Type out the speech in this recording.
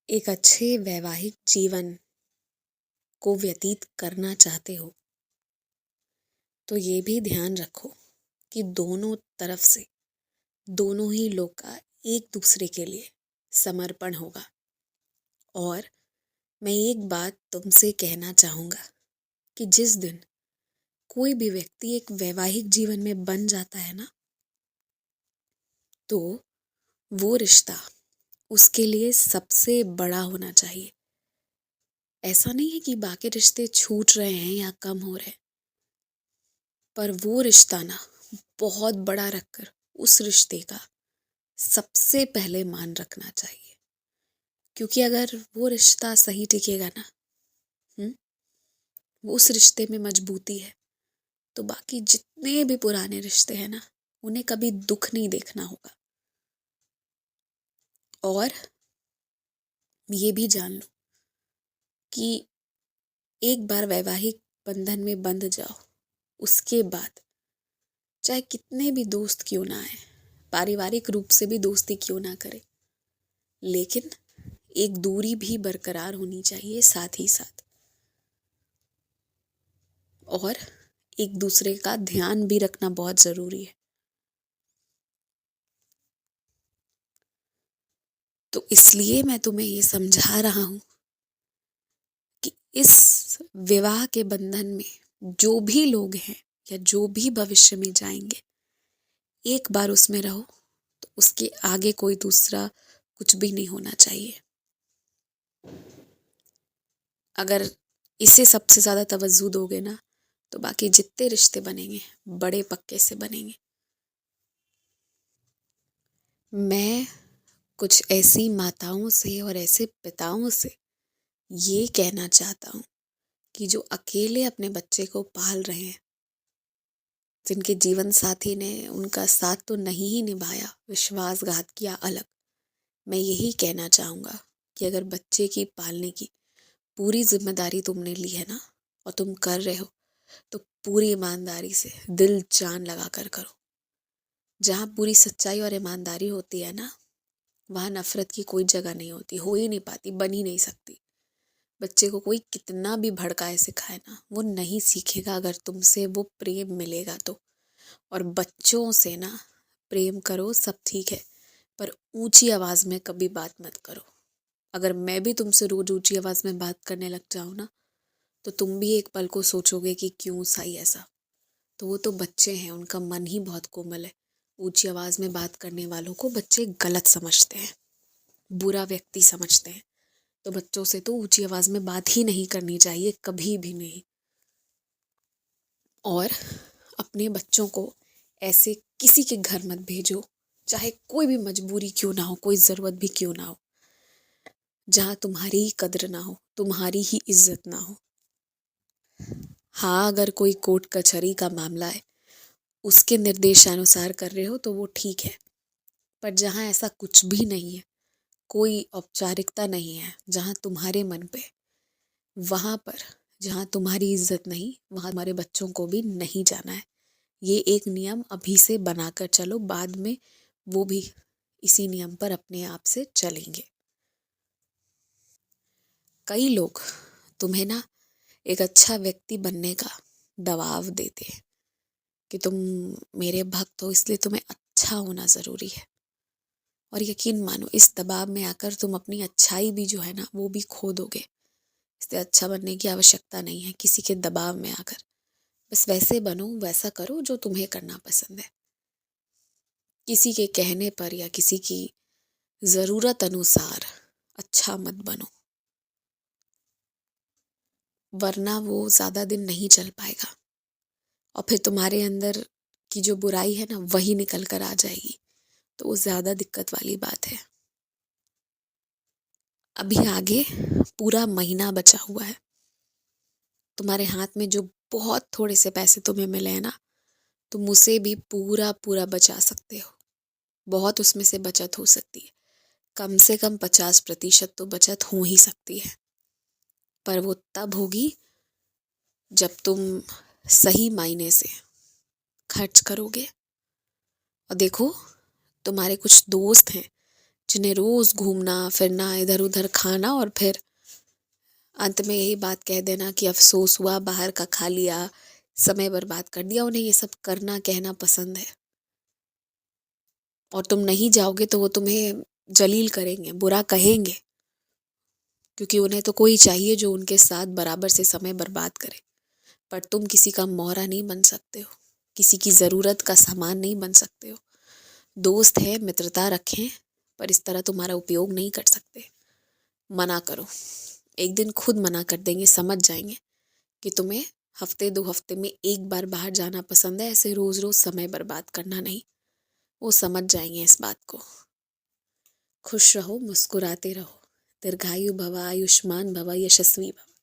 एक अच्छे वैवाहिक जीवन को व्यतीत करना चाहते हो तो ये भी ध्यान रखो कि दोनों तरफ से दोनों ही लोग का एक दूसरे के लिए समर्पण होगा। और मैं एक बात तुमसे कहना चाहूँगा कि जिस दिन कोई भी व्यक्ति एक वैवाहिक जीवन में बन जाता है ना, तो वो रिश्ता उसके लिए सबसे बड़ा होना चाहिए। ऐसा नहीं है कि बाकी रिश्ते छूट रहे हैं या कम हो रहे हैं, पर वो रिश्ता ना बहुत बड़ा रखकर उस रिश्ते का सबसे पहले मान रखना चाहिए। क्योंकि अगर वो रिश्ता सही टिकेगा ना, वो उस रिश्ते में मजबूती है, तो बाकी जितने भी पुराने रिश्ते हैं ना, उन्हें कभी दुख नहीं देखना होगा। और ये भी जान लो कि एक बार वैवाहिक बंधन में बंध जाओ, उसके बाद चाहे कितने भी दोस्त क्यों ना आए, पारिवारिक रूप से भी दोस्ती क्यों ना करे, लेकिन एक दूरी भी बरकरार होनी चाहिए साथ ही साथ। और एक दूसरे का ध्यान भी रखना बहुत जरूरी है। तो इसलिए मैं तुम्हें ये समझा रहा हूं कि इस विवाह के बंधन में जो भी लोग हैं या जो भी भविष्य में जाएंगे, एक बार उसमें रहो तो उसके आगे कोई दूसरा कुछ भी नहीं होना चाहिए। अगर इसे सबसे ज्यादा तवज्जो दोगे ना, तो बाकी जितने रिश्ते बनेंगे बड़े पक्के से बनेंगे। मैं कुछ ऐसी माताओं से और ऐसे पिताओं से ये कहना चाहता हूँ कि जो अकेले अपने बच्चे को पाल रहे हैं, जिनके जीवन साथी ने उनका साथ तो नहीं ही निभाया, विश्वासघात किया अलग, मैं यही कहना चाहूँगा कि अगर बच्चे की पालने की पूरी जिम्मेदारी तुमने ली है ना, और तुम कर रहे हो, तो पूरी ईमानदारी से दिल जान लगा कर करो। जहाँ पूरी सच्चाई और ईमानदारी होती है ना, वहाँ नफरत की कोई जगह नहीं होती, हो ही नहीं पाती, बन ही नहीं सकती। बच्चे को कोई कितना भी भड़काए सिखाए ना, वो नहीं सीखेगा अगर तुमसे वो प्रेम मिलेगा तो। और बच्चों से ना प्रेम करो, सब ठीक है, पर ऊंची आवाज में कभी बात मत करो। अगर मैं भी तुमसे रोज ऊंची आवाज में बात करने लग जाऊं ना, तो तुम भी एक पल को सोचोगे कि क्यों सही ऐसा। तो वो तो बच्चे हैं, उनका मन ही बहुत कोमल है। ऊंची आवाज में बात करने वालों को बच्चे गलत समझते हैं, बुरा व्यक्ति समझते हैं। तो बच्चों से तो ऊंची आवाज में बात ही नहीं करनी चाहिए, कभी भी नहीं। और अपने बच्चों को ऐसे किसी के घर मत भेजो, चाहे कोई भी मजबूरी क्यों ना हो, कोई जरूरत भी क्यों ना हो, जहाँ तुम्हारी ही कद्र ना हो, तुम्हारी ही इज्जत ना हो। हाँ, अगर कोई कोर्ट कचहरी का मामला है, उसके निर्देशानुसार कर रहे हो तो वो ठीक है, पर जहाँ ऐसा कुछ भी नहीं है, कोई औपचारिकता नहीं है, जहाँ तुम्हारे मन पे, वहां पर जहाँ तुम्हारी इज्जत नहीं, वहां हमारे बच्चों को भी नहीं जाना है। ये एक नियम अभी से बनाकर चलो, बाद में वो भी इसी नियम पर अपने आप से चलेंगे। कई लोग तुम्हें ना एक अच्छा व्यक्ति बनने का दबाव देते हैं कि तुम मेरे भक्त हो, इसलिए तुम्हें अच्छा होना जरूरी है। और यकीन मानो, इस दबाव में आकर तुम अपनी अच्छाई भी जो है ना, वो भी खो दोगे। इसलिए अच्छा बनने की आवश्यकता नहीं है किसी के दबाव में आकर। बस वैसे बनो, वैसा करो जो तुम्हें करना पसंद है। किसी के कहने पर या किसी की जरूरत अनुसार अच्छा मत बनो, वरना वो ज्यादा दिन नहीं चल पाएगा और फिर तुम्हारे अंदर की जो बुराई है ना, वही निकल कर आ जाएगी। तो वो ज्यादा दिक्कत वाली बात है। अभी आगे पूरा महीना बचा हुआ है। तुम्हारे हाथ में जो बहुत थोड़े से पैसे तुम्हें मिले हैं ना, तुम उसे भी पूरा पूरा बचा सकते हो। बहुत उसमें से बचत हो सकती है, कम से कम 50% तो बचत हो ही सकती है। पर वो तब होगी जब तुम सही मायने से खर्च करोगे। और देखो, तुम्हारे कुछ दोस्त हैं जिन्हें रोज घूमना फिरना इधर उधर खाना और फिर अंत में यही बात कह देना कि अफसोस हुआ, बाहर का खा लिया, समय बर्बाद कर दिया। उन्हें ये सब करना कहना पसंद है और तुम नहीं जाओगे तो वो तुम्हें जलील करेंगे, बुरा कहेंगे, क्योंकि उन्हें तो कोई चाहिए जो उनके साथ बराबर से समय बर्बाद करे। पर तुम किसी का मोहरा नहीं बन सकते हो, किसी की ज़रूरत का सामान नहीं बन सकते हो। दोस्त है, मित्रता रखें, पर इस तरह तुम्हारा उपयोग नहीं कर सकते। मना करो, एक दिन खुद मना कर देंगे, समझ जाएंगे कि तुम्हें हफ्ते 2 हफ्ते में एक बार बाहर जाना पसंद है, ऐसे रोज रोज समय बर्बाद करना नहीं। वो समझ जाएंगे इस बात को। खुश रहो, मुस्कुराते रहो, दीर्घायु भव, आयुष्मान भव, यशस्वी भव।